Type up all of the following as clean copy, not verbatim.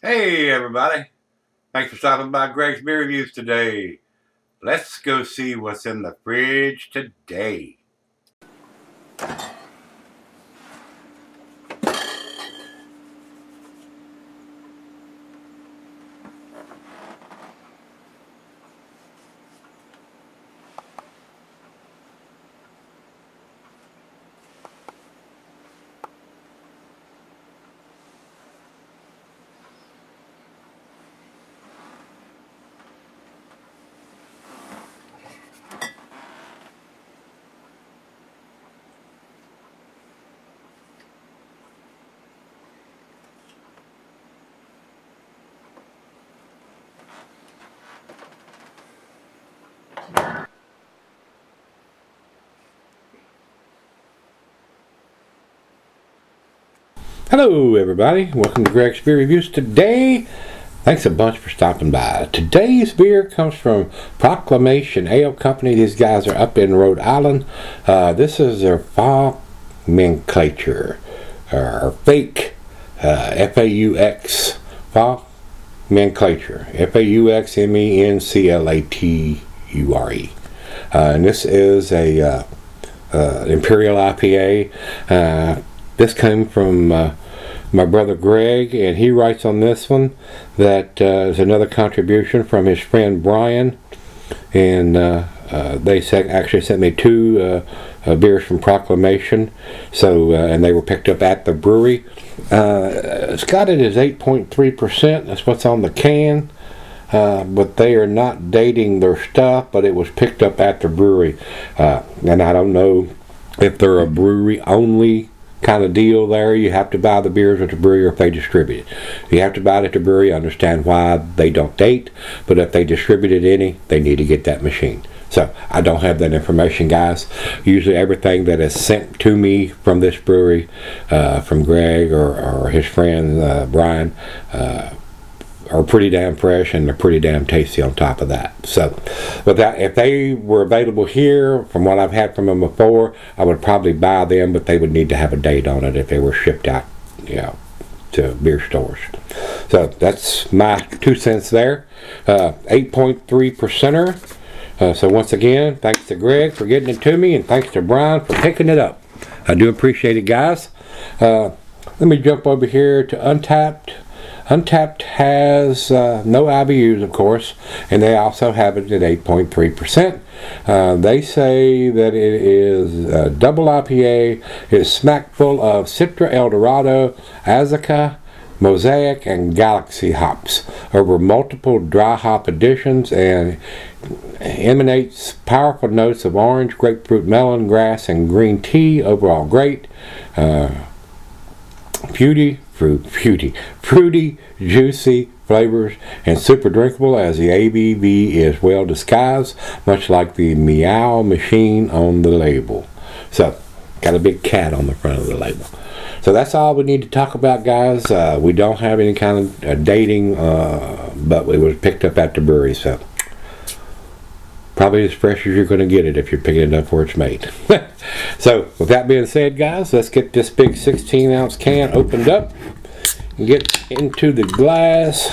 Hey everybody, thanks for stopping by Gregsbeerreviews today. Let's go see what's in the fridge today. Hello everybody, welcome to Gregsbeerreviews today. Thanks a bunch for stopping by. Today's beer comes from Proclamation Ale Company. These guys are up in Rhode Island. This is their Fauxmenclature, or fake, F-A-U-X, Fauxmenclature, F-A-U-X-M-E-N-C-L-A-T-U-R-E. And this is a Imperial IPA. This came from my brother Greg, and he writes on this one that is another contribution from his friend Brian, and they actually sent me two beers from Proclamation, so and they were picked up at the brewery. It's got it as 8.3%. That's what's on the can, but they are not dating their stuff, but it was picked up at the brewery, and I don't know if they're a brewery only kind of deal there. You have to buy the beers at the brewery, or if they distribute it. If you have to buy it at the brewery, I understand why they don't date, but if they distributed any, they need to get that machine. So I don't have that information, guys. Usually everything that is sent to me from this brewery, from Greg or his friend Brian, are pretty damn fresh, and they're pretty damn tasty on top of that. So, but that, if they were available here, from what I've had from them before, I would probably buy them, but they would need to have a date on it if they were shipped out, you know, to beer stores. So that's my 2 cents there. 8.3%er. So once again, thanks to Greg for getting it to me, and thanks to Brian for picking it up. I do appreciate it, guys. Let me jump over here to Untappd. Untappd has no IBUs, of course, and they also have it at 8.3%. They say that it is a double IPA. It is smack full of Citra, Eldorado, Azacca, Mosaic, and Galaxy hops over multiple dry hop additions, and emanates powerful notes of orange, grapefruit, melon, grass, and green tea. Overall great. Fruity, juicy flavors, and super drinkable, as the ABV is well disguised, much like the meow machine on the label. So, got a big cat on the front of the label. So that's all we need to talk about, guys. We don't have any kind of dating, but it was picked up at the brewery, so probably as fresh as you're going to get it if you're picking it up where it's made. So, with that being said, guys, let's get this big 16-ounce can opened up and get into the glass.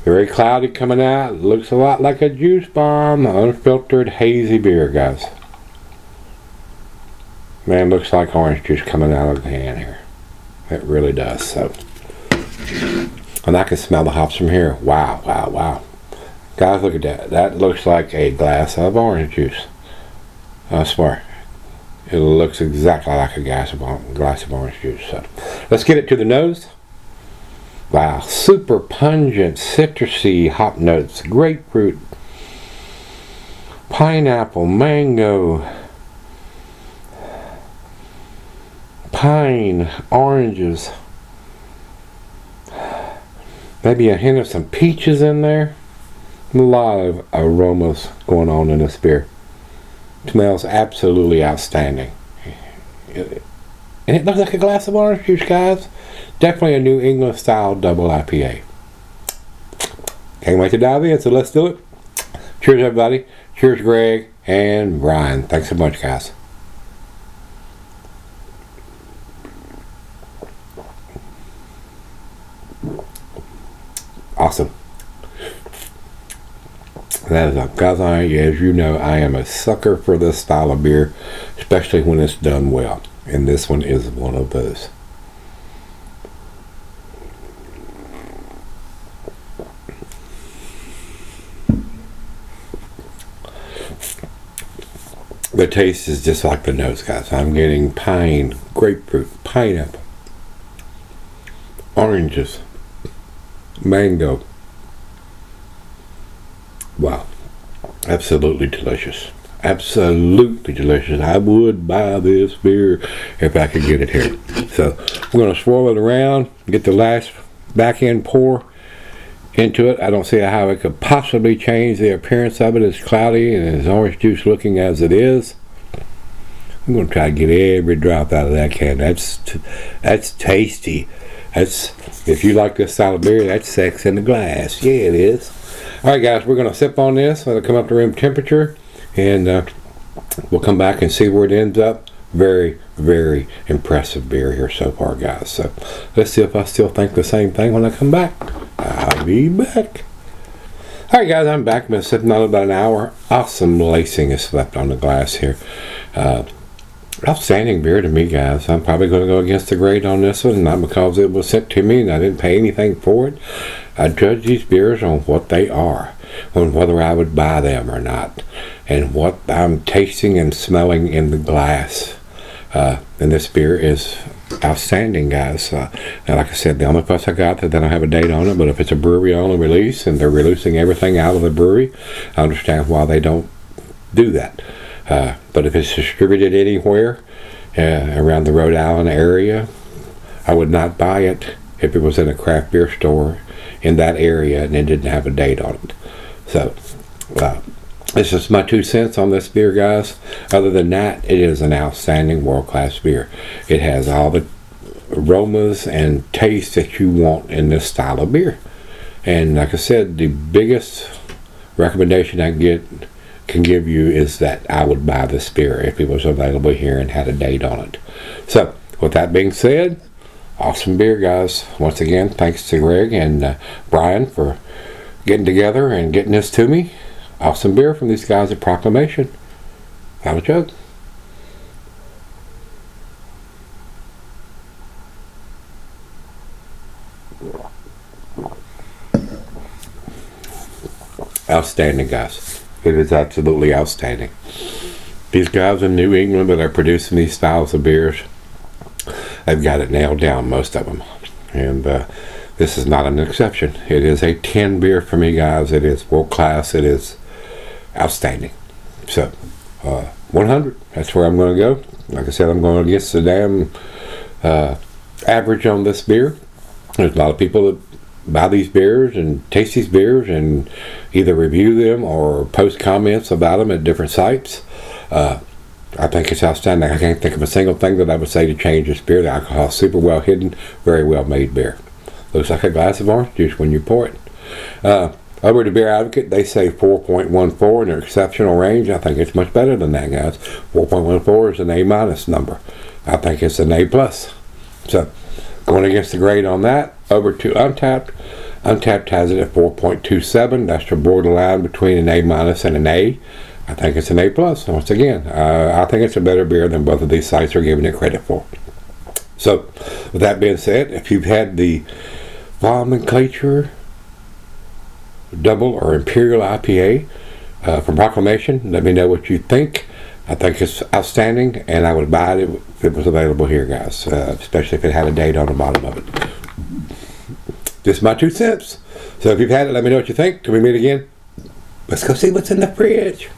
Very cloudy coming out. Looks a lot like a juice bomb. Unfiltered hazy beer, guys. Man, looks like orange juice coming out of the can here. It really does. So, and I can smell the hops from here. Wow, wow, wow. Guys, look at that. That looks like a glass of orange juice. I swear. It looks exactly like a glass of orange juice. So, let's get it to the nose. Wow, super pungent, citrusy hop notes. Grapefruit, pineapple, mango, pine, oranges. Maybe a hint of some peaches in there. A lot of aromas going on in this beer. Smells absolutely outstanding. And it looks like a glass of orange juice, guys. Definitely a New England style double IPA. Can't wait to dive in, so let's do it. Cheers, everybody. Cheers, Greg and Brian. Thanks so much, guys. Awesome. That is, guys, as you know, I am a sucker for this style of beer, especially when it's done well. And this one is one of those. The taste is just like the nose, guys. I'm getting pine, grapefruit, pineapple, oranges, mango. Wow. Absolutely delicious. Absolutely delicious. I would buy this beer if I could get it here. So we're going to swirl it around, get the last back end pour into it. I don't see how it could possibly change the appearance of it. It's cloudy and it's orange juice looking as it is. I'm going to try to get every drop out of that can. That's tasty. That's, if you like this style of beer, that's sex in the glass. Yeah, it is. Alright guys, we're going to sip on this. Let it come up to room temperature, and we'll come back and see where it ends up. Very, very impressive beer here so far, guys. So let's see if I still think the same thing when I come back. I'll be back. Alright guys, I'm back. I've been sipping on it about an hour. Awesome lacing is left on the glass here. Outstanding beer to me, guys. I'm probably going to go against the grade on this one, not because it was sent to me and I didn't pay anything for it. I judge these beers on what they are, on whether I would buy them or not, and what I'm tasting and smelling in the glass. And this beer is outstanding, guys. Now, like I said, the only plus I got that they don't have a date on it, but if it's a brewery only release and they're releasing everything out of the brewery, I understand why they don't do that. But if it's distributed anywhere around the Rhode Island area, I would not buy it if it was in a craft beer store in that area and it didn't have a date on it. So it's just my 2 cents on this beer, guys. Other than that, it is an outstanding world-class beer. It has all the aromas and taste that you want in this style of beer. And like I said, the biggest recommendation I can give you is that I would buy this beer if it was available here and had a date on it. So with that being said, awesome beer, guys. Once again, thanks to Greg and Brian for getting together and getting this to me. Awesome beer from these guys at Proclamation. Have a chug. Outstanding, guys. It is absolutely outstanding. These guys in New England that are producing these styles of beers, they've got it nailed down, most of them. And this is not an exception. It is a 10 beer for me, guys. It is world class. It is outstanding. So 100, that's where I'm going to go. Like I said, I'm going against the damn average on this beer. There's a lot of people that buy these beers and taste these beers and either review them or post comments about them at different sites. I think it's outstanding. I can't think of a single thing that I would say to change this beer. The alcohol is super well hidden, very well made beer. Looks like a glass of orange juice when you pour it. Over to Beer Advocate, they say 4.14 in their exceptional range. I think it's much better than that, guys. 4.14 is an A- number. I think it's an A+. So, going against the grade on that, over to Untapped. Untapped has it at 4.27. That's the borderline between an A- and an A. I think it's an A+. Once again, I think it's a better beer than both of these sites are giving it credit for. So, with that being said, if you've had the Fauxmenclature Double or Imperial IPA from Proclamation, let me know what you think. I think it's outstanding, and I would buy it if it was available here, guys, especially if it had a date on the bottom of it. Just my 2 cents. So if you've had it, let me know what you think. Till we meet again, let's go see what's in the fridge.